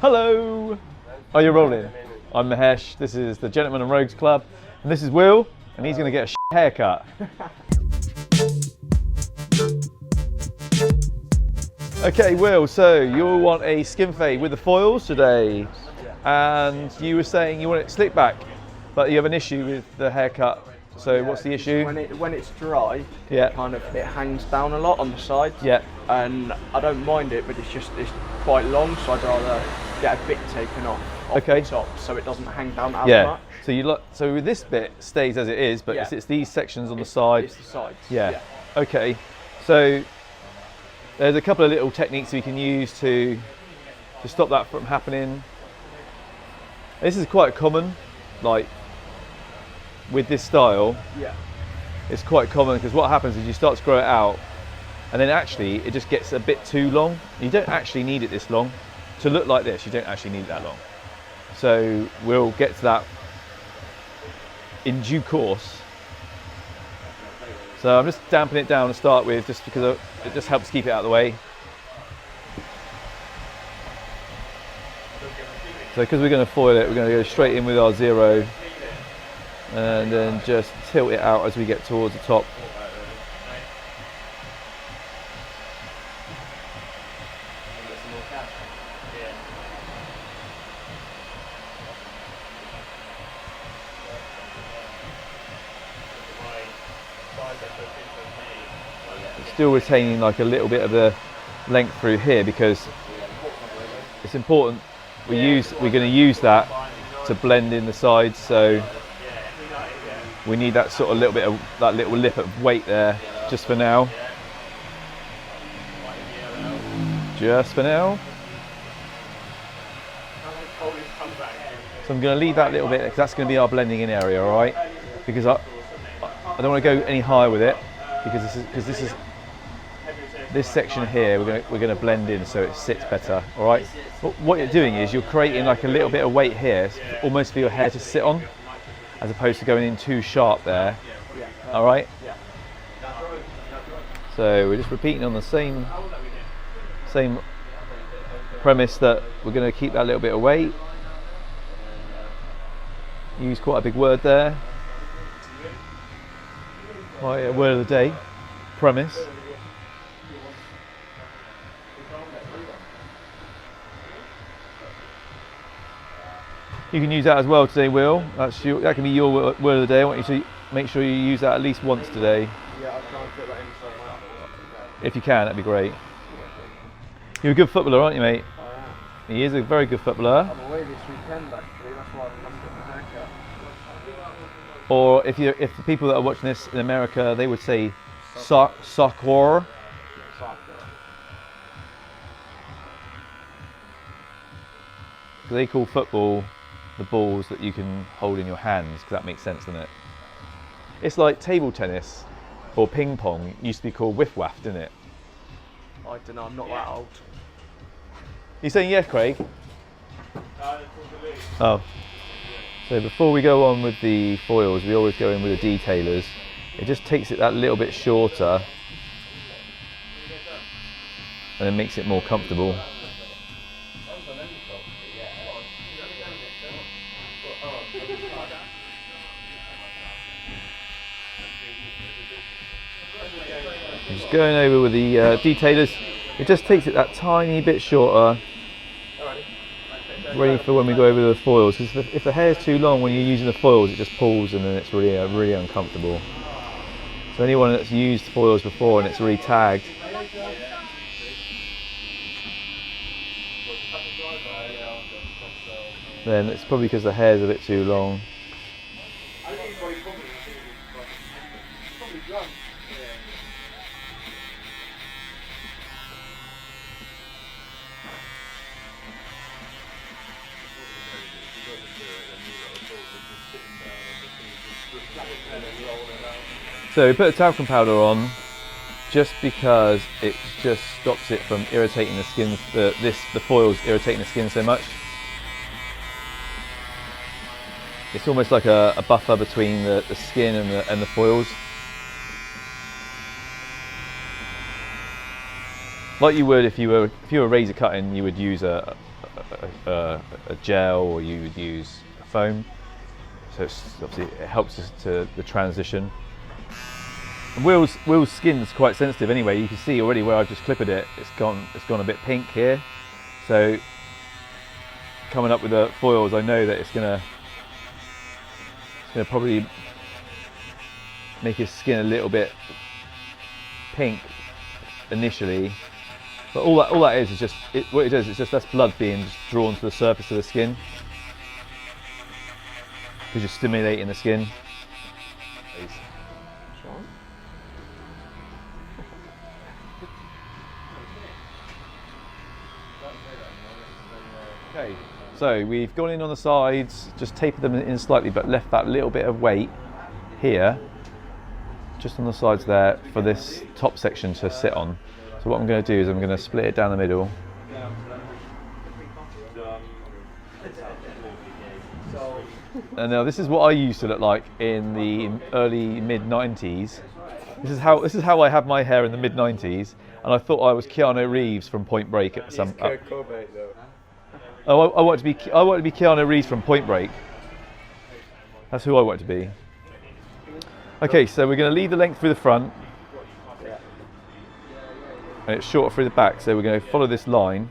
Hello! Are you rolling? I'm Mahesh, this is the Gentlemen and Rogues Club, and this is Will, and he's going to get a haircut. Okay, Will, so you want a skin fade with the foils today, and you were saying you want it slick back, but you have an issue with the haircut. So what's the issue? When it's dry, it hangs down a lot on the sides. Yeah. And I don't mind it, but it's quite long, so I'd rather get a bit taken off the top, so it doesn't hang down as much. So with this bit stays as it is, but it's these sections on the side. It's the sides. Yeah. Okay. So there's a couple of little techniques we can use to stop that from happening. This is quite common, like with this style. Yeah. It's quite common because what happens is you start to grow it out, and then actually it just gets a bit too long. You don't actually need it this long. To look like this, you don't actually need it that long. So we'll get to that in due course. So I'm just damping it down to start with, just because it just helps keep it out of the way. So because we're going to foil it, we're going to go straight in with our 0 and then just tilt it out as we get towards the top. Still retaining like a little bit of the length through here, because it's important we're going to use that to blend in the sides, so we need that sort of little bit of that little lip of weight there just for now. Just for now. So I'm going to leave that little bit because that's going to be our blending in area, all right? Because I don't want to go any higher with it, because this section here we're going to blend in so it sits better, all right? But what you're doing is you're creating like a little bit of weight here, almost for your hair to sit on, as opposed to going in too sharp there, all right? So we're just repeating on the same premise that we're going to keep that little bit of weight. Use quite a big word there. Quite a word of the day, premise. You can use that as well today, Will. That can be your word of the day. I want you to make sure you use that at least once today. Yeah, I'll try and fit that in somewhere. If you can, that'd be great. You're a good footballer, aren't you, mate? I am. He is a very good footballer. I'm away this weekend, actually. That's why I'm getting my haircut. Or if the people that are watching this in America, they would say soccer. They call football the balls that you can hold in your hands, because that makes sense, doesn't it? It's like table tennis or ping pong used to be called whiff-waff, didn't it? I don't know, I'm not that old. You saying yes, Craig? Oh. So before we go on with the foils, we always go in with the detailers. It just takes it that little bit shorter and then makes it more comfortable. Just going over with the detailers, it just takes it that tiny bit shorter, ready for when we go over the foils. Because if the hair is too long when you're using the foils, it just pulls and then it's really uncomfortable. So anyone that's used foils before and it's really tagged, then it's probably because the hair's a bit too long. So we put the talcum powder on just because it just stops it from irritating the skin. The foils irritating the skin so much. It's almost like a buffer between the skin and the foils. Like you would if you were razor cutting, you would use a a gel, or you would use a foam. So obviously it helps us to the transition. And Will's skin's quite sensitive anyway. You can see already where I've just clipped it, it's gone a bit pink here. So coming up with the foils, I know that it's gonna probably make his skin a little bit pink initially. But all that is just what it does. It's just that's blood being just drawn to the surface of the skin, because you're stimulating the skin. Okay, so we've gone in on the sides, just tapered them in slightly, but left that little bit of weight here, just on the sides there, for this top section to sit on. So what I'm going to do is I'm going to split it down the middle. And now this is what I used to look like in the early mid-90s. This is how I had my hair in the mid-90s, and I thought I was Keanu Reeves from Point Break at some. Oh, I want to be Keanu Reeves from Point Break. That's who I want to be. Okay, so we're going to leave the length through the front, and it's shorter through the back. So we're going to follow this line.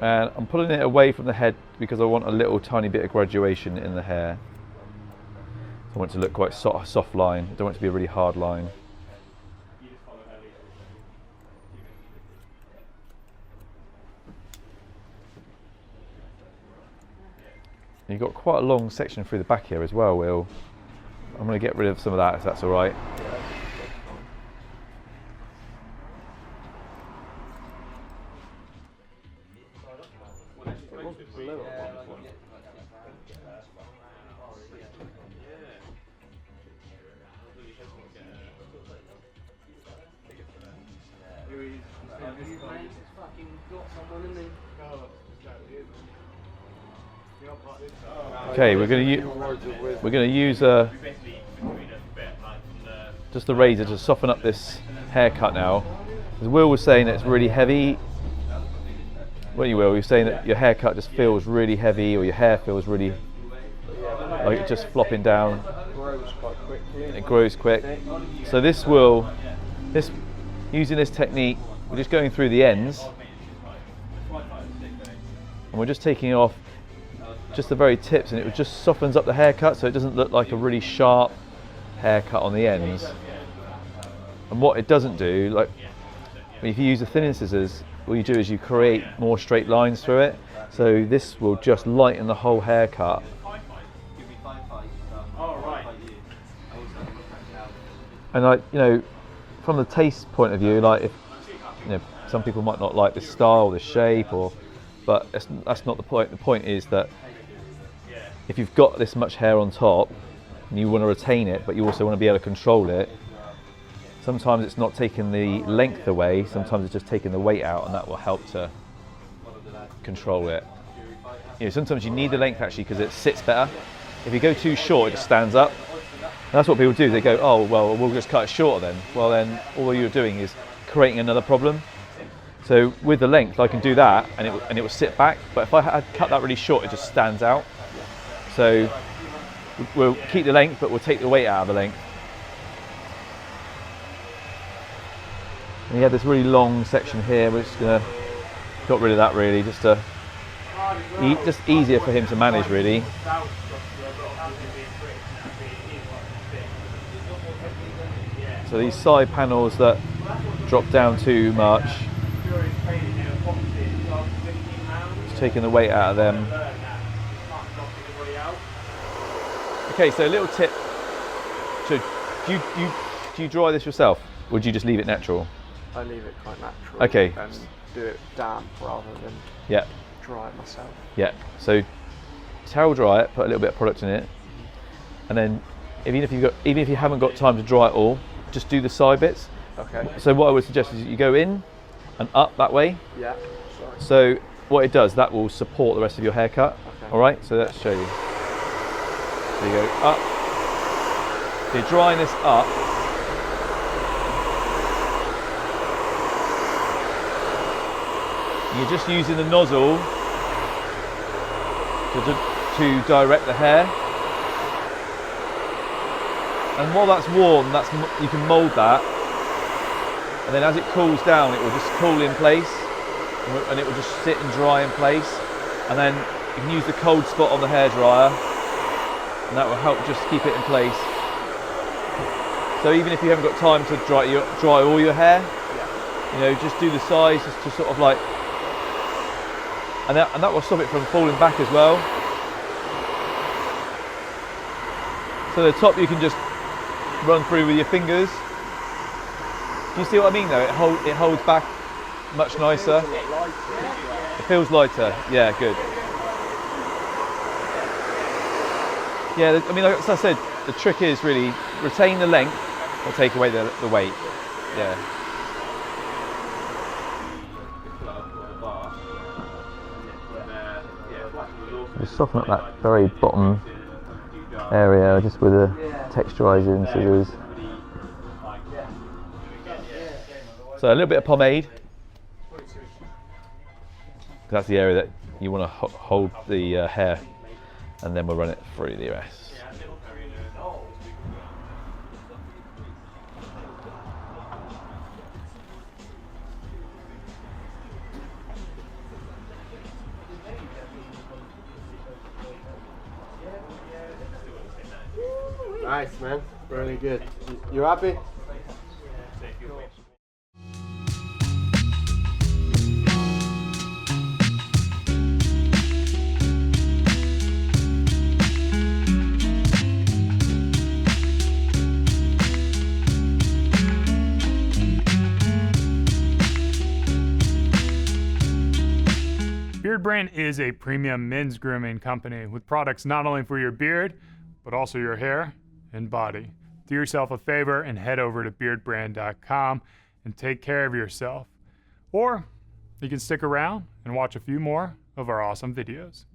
And I'm pulling it away from the head because I want a little tiny bit of graduation in the hair. I want it to look quite soft line. I don't want it to be a really hard line. You've got quite a long section through the back here as well, Will. I'm going to get rid of some of that if that's all right. Okay, we're going to use just the razor to soften up this haircut now. As Will was saying, it's really heavy. Weren't you, Will? You were saying that your haircut just feels really heavy, or your hair feels really like it's just flopping down. It grows quick. So using this technique, we're just going through the ends, and we're just taking off just the very tips, and it just softens up the haircut so it doesn't look like a really sharp haircut on the ends. And what it doesn't do, like if you use the thinning scissors, what you do is you create more straight lines through it. So this will just lighten the whole haircut. And from the taste point of view, like if some people might not like this style, this shape, but that's not the point. The point is that if you've got this much hair on top and you want to retain it, but you also want to be able to control it, sometimes it's not taking the length away, sometimes it's just taking the weight out, and that will help to control it. Sometimes you need the length actually because it sits better. If you go too short, it just stands up. And that's what people do. They go, oh, well, we'll just cut it shorter then. Well, then all you're doing is creating another problem. So with the length, I can do that and it will sit back. But if I had cut that really short, it just stands out. So we'll keep the length, but we'll take the weight out of the length. And you had this really long section here. We're just gonna got rid of that really, just easier for him to manage really. So these side panels that drop down too much, just taking the weight out of them. Okay, so a little tip. So do you dry this yourself, or would you just leave it natural? I leave it quite natural. Okay. And do it damp rather than dry it myself. Yeah. So towel dry it, put a little bit of product in it, and then even if you haven't got time to dry it all, just do the side bits. Okay. So what I would suggest is you go in and up that way. Yeah. So what it does, that will support the rest of your haircut. Okay. All right. So let's show you. So you go up, So you're drying this up. You're just using the nozzle to direct the hair. And while that's warm, you can mould that. And then as it cools down, it will just cool in place, and it will just sit and dry in place. And then you can use the cold spot on the hairdryer, and that will help just keep it in place. So even if you haven't got time to dry all your hair, you know, just do the size, just to sort of like, and that will stop it from falling back as well. So the top you can just run through with your fingers. Do you see what I mean though? It holds back much nicer. It feels lighter, yeah, good. Yeah, I mean, like I said, the trick is really retain the length, or take away the weight, yeah. Just soften up that very bottom area just with the texturizing scissors. So a little bit of pomade. That's the area that you want to hold the hair, and then we'll run it through the rest. Nice, man. Really good. You happy? Beardbrand is a premium men's grooming company with products not only for your beard, but also your hair and body. Do yourself a favor and head over to beardbrand.com and take care of yourself. Or you can stick around and watch a few more of our awesome videos.